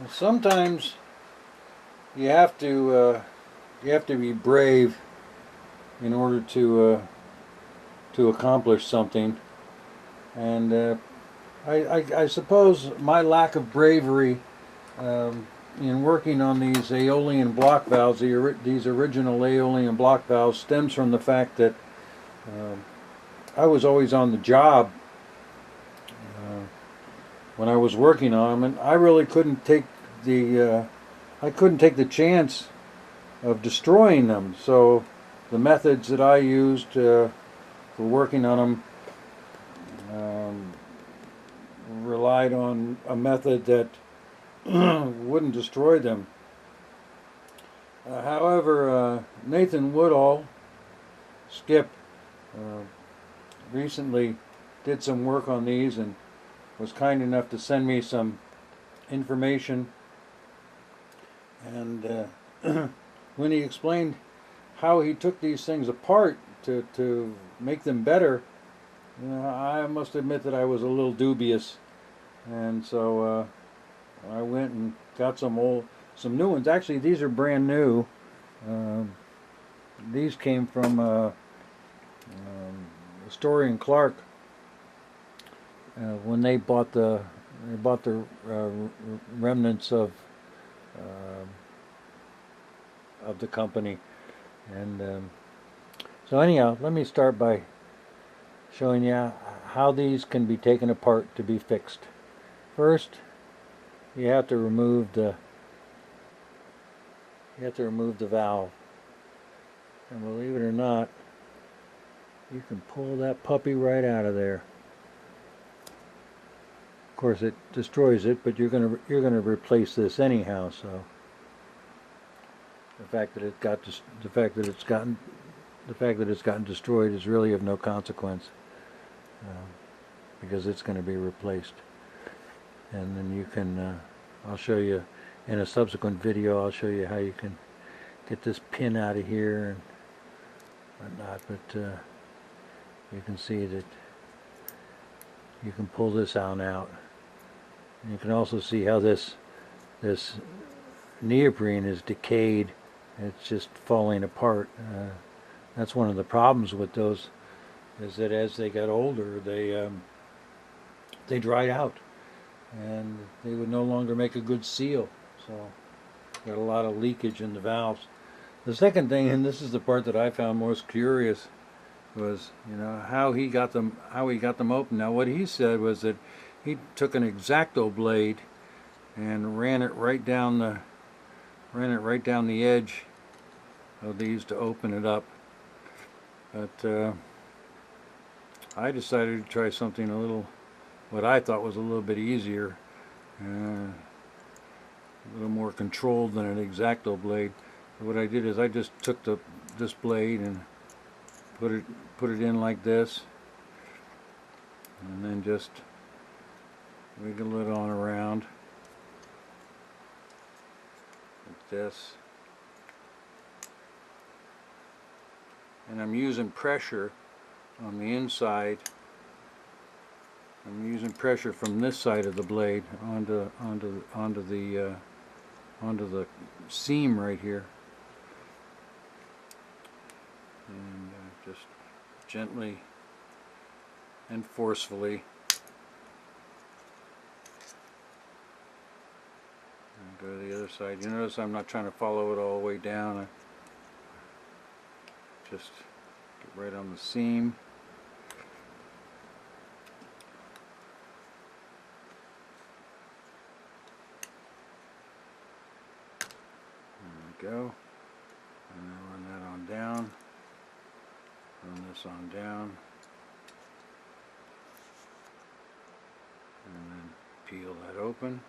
Sometimes you have to be brave in order to accomplish something, and I suppose my lack of bravery in working on these Aeolian block valves, these original Aeolian block valves, stems from the fact that um I was always on the job uh, when I was working on them, and I really couldn't take the chance of destroying them. So the methods that I used for working on them relied on a method that wouldn't destroy them. However, Nathan Woodhull, Skip, uh, recently did some work on these and was kind enough to send me some information. And when he explained how he took these things apart to make them better, I must admit that I was a little dubious. And so I went and got some new ones. Actually, these are brand new. Um, these came from Story and Clark when they bought the remnants uh, of the company. And so anyhow, let me start by showing you how these can be taken apart to be fixed. First, you have to remove the valve, and believe it or not, you can pull that puppy right out of there. Of course, it destroys it, but you're gonna replace this anyhow. So the fact that it's gotten destroyed is really of no consequence, uh, because it's going to be replaced. And then you can, I'll show you in a subsequent video, I'll show you how you can get this pin out of here and whatnot. But you can see that you can pull this out. And you can also see how this neoprene is decayed. It's just falling apart. That's one of the problems with those, is that as they got older, they dried out, and they would no longer make a good seal. So got a lot of leakage in the valves. The second thing, and this is the part that I found most curious, was how he got them open. Now what he said was that he took an X-Acto blade and ran it right down the edge of these to open it up. But I decided to try something what I thought was a little bit easier, a little more controlled than an X-Acto blade. So what I did is I just took this blade and put it in like this, and then just wiggle it on around like this. And I'm using pressure on the inside. I'm using pressure from this side of the blade onto the seam right here, and just gently and forcefully. And go to the other side. You notice I'm not trying to follow it all the way down. I just get right on the seam. There we go. And then run that on down. Run this on down. And then peel that open.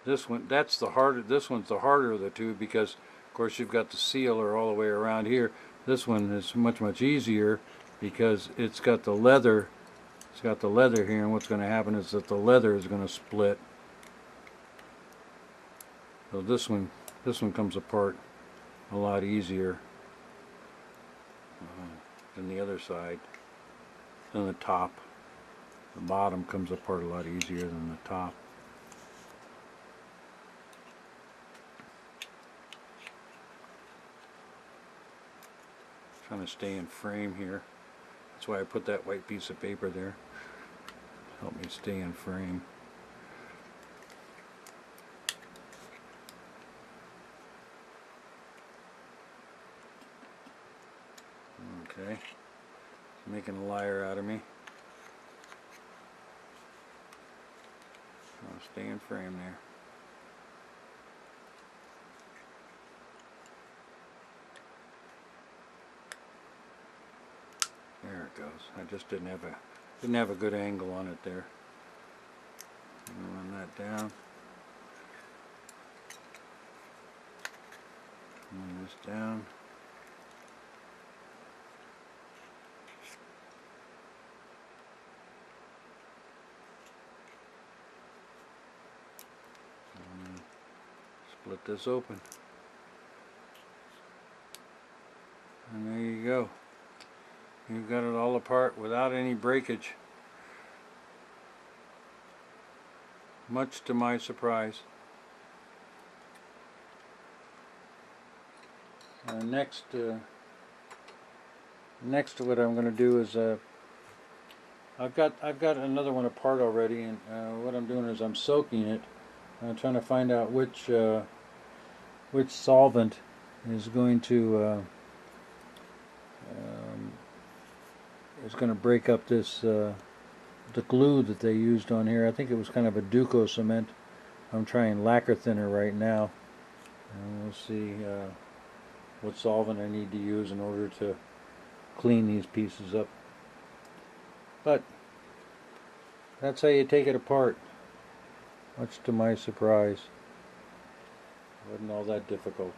This one's the harder of the two, because of course you've got the sealer all the way around here. This one is much easier because it's got the leather. It's got the leather here, and what's going to happen is that the leather is going to split. So this one comes apart a lot easier than the other side, than the top. The bottom comes apart a lot easier than the top. Trying to stay in frame here. That's why I put that white piece of paper there. Help me stay in frame. Okay, making a liar out of me. I'll stay in frame there. There it goes. I just didn't have a good angle on it there. Run that down. Run this down. Split this open. And there you go. You've got it all apart without any breakage. Much to my surprise. Next, what I'm going to do is I've got another one apart already, and what I'm doing is I'm soaking it. I'm trying to find out which solvent is going to break up this the glue that they used on here. I think it was kind of a Duco cement. I'm trying lacquer thinner right now, and we'll see what solvent I need to use in order to clean these pieces up. But that's how you take it apart. Much to my surprise. It wasn't all that difficult.